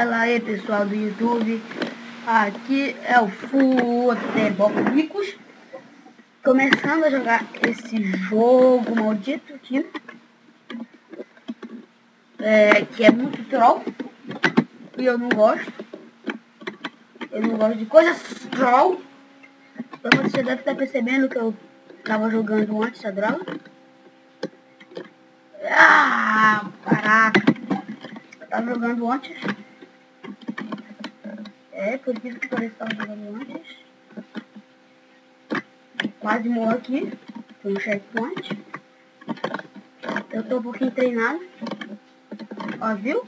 Fala aí, pessoal do YouTube, aqui é o Futebol Ricos, começando a jogar esse jogo maldito aqui, que é muito troll, e eu não gosto de coisas troll. Então você deve estar percebendo que eu estava jogando antes a droga. Caraca, eu estava jogando antes. Por isso que eu estava jogando antes. Quase morro aqui. Foi um checkpoint. Eu tô um pouquinho treinado. Ó, viu?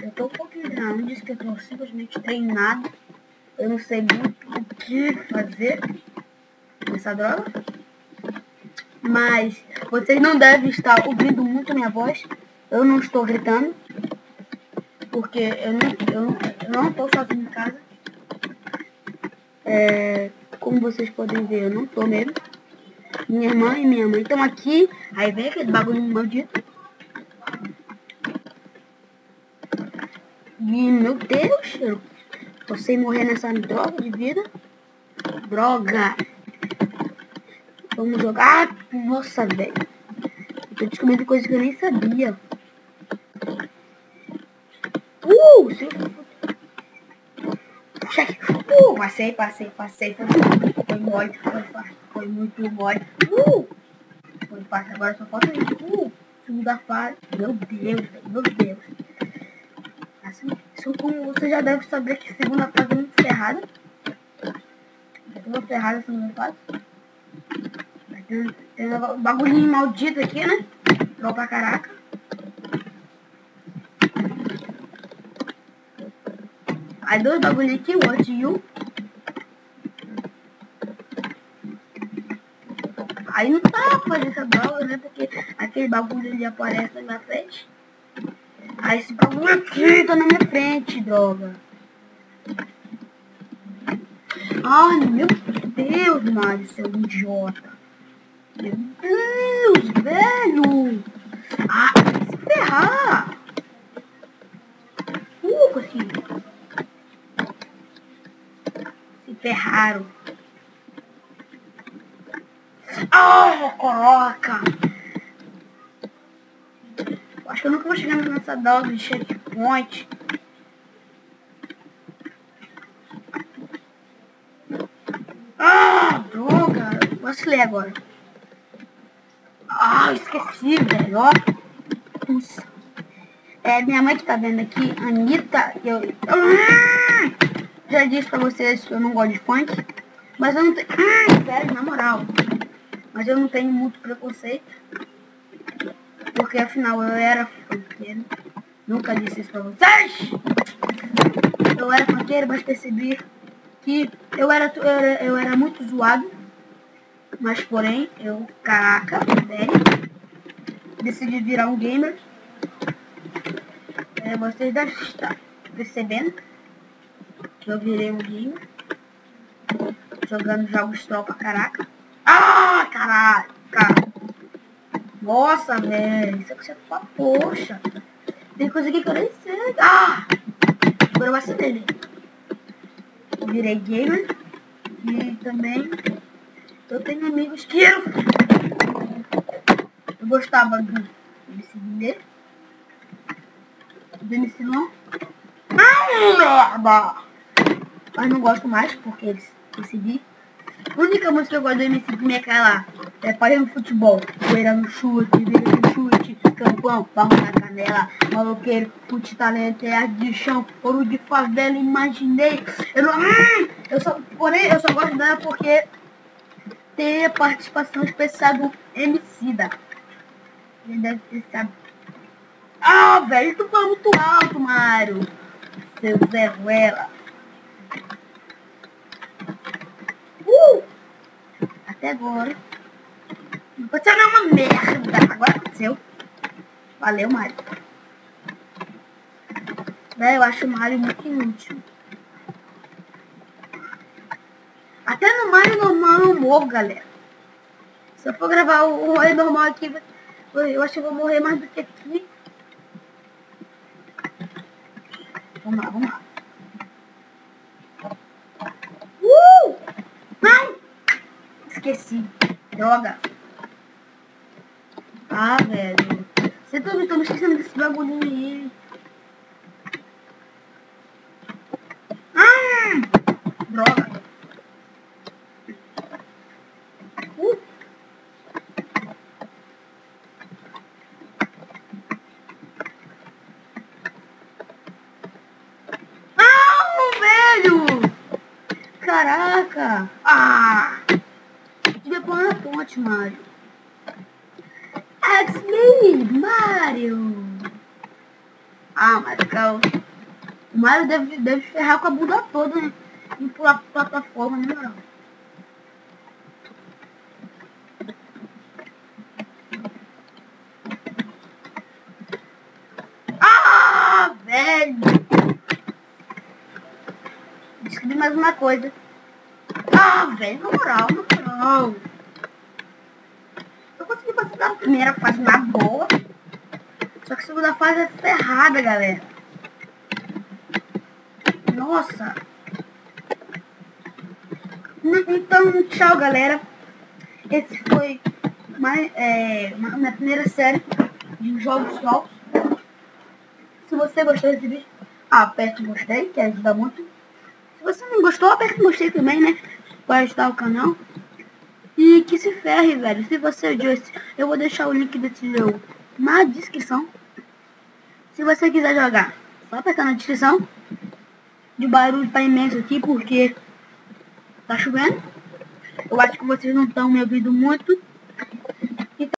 Eu tô um pouquinho treinado. Não disse que eu tô simplesmente treinado. Eu não sei muito o que fazer nessa droga. Mas vocês não devem estar ouvindo muito minha voz. Eu não estou gritando. Porque eu não estou sozinho em casa. Como vocês podem ver, eu não estou mesmo. Minha irmã e minha mãe estão aqui. Aí vem aquele bagulho maldito. E meu Deus, eu tô sem morrer nessa droga de vida. Droga. Vamos jogar. Nossa, velho. Eu tô descobrindo coisas que eu nem sabia. Passei. Foi mole, foi muito mole. Foi fácil, agora só falta isso. Segunda fase. Meu Deus. Assim, como você já deve saber que segunda fase é muito ferrada. A segunda fase. Tem um bagulhinho maldito aqui, né? Troll pra caraca. Aí dois bagulhinhos aqui, what you? Aí não tá fazendo essa droga, né? Porque aquele bagulho ali aparece na minha frente. Aí esse bagulho aqui tá na minha frente, droga. Ai, meu Deus, Mário, seu idiota. Meu Deus, velho. Se ferrar. Consegui. Se ferraram. Coloca. Acho que eu nunca vou chegar nessa droga de checkpoint. Droga. Vacilei agora. Esqueci, velho. Ó. Minha mãe que tá vendo aqui, Anitta, eu já disse pra vocês que eu não gosto de funk. Mas eu não tenho... sério, na moral. Mas eu não tenho muito preconceito. Porque afinal eu era funkeiro. Nunca disse isso pra vocês. Eu era funkeiro, mas percebi que eu era muito zoado. Mas porém, caraca, velho, decidi virar um gamer. Vocês devem estar percebendo que eu virei um gamer. Jogando jogos troll pra caraca. Caraca. Nossa, velho. Isso aqui é pra poxa. Tem coisa aqui que eu nem sei. Agora eu vacilei. Eu virei gamer. E também eu tenho amigos que eu gostava do MC não. Mas não gosto mais porque eles decidiram. A única música que eu gosto do MC é aquela Pai no Futebol, poeira no chute, vira no chute, campão, barro na canela, maloqueiro, fute talento, arte de chão, ouro de favela, imaginei. Porém, eu só gosto dela porque tem a participação especial do Emicida. Ele deve ter sabe. Velho, tu foi muito alto, Mário. Seu Zé Ruela. Até agora. Não pode ser uma merda. Agora aconteceu. Valeu, Mário. Eu acho o Mário muito inútil. Até no Mario normal eu morro, galera. Se eu for gravar o Mario normal aqui, eu acho que eu vou morrer mais do que aqui. Vamos lá, vamos lá. Não! Esqueci. Droga. Ah, velho. Você tá me esquecendo desse bagulho aí. Droga. Caraca! Ah! Devia pôr na ponte, Mario. It's me, Mario! Ah, Marcão. O Mario deve ferrar com a bunda toda, né? E pular pra plataforma, né, moral? Ah, velho! Descobri mais uma coisa. Ah, velho, na moral. Eu consegui passar a primeira fase na boa. Só que a segunda fase é ferrada, galera. Nossa. Então, tchau, galera. Esse foi minha primeira série de jogos novos. Se você gostou desse vídeo, aperte o gostei, que ajuda muito. Se você não gostou, aperte o gostei também, né? Para ajudar o canal. E que se ferre, velho. Se você odiou esse, eu vou deixar o link desse jogo na descrição. Se você quiser jogar, só apertar na descrição. De barulho tá imenso aqui porque tá chovendo. Eu acho que vocês não estão me ouvindo muito.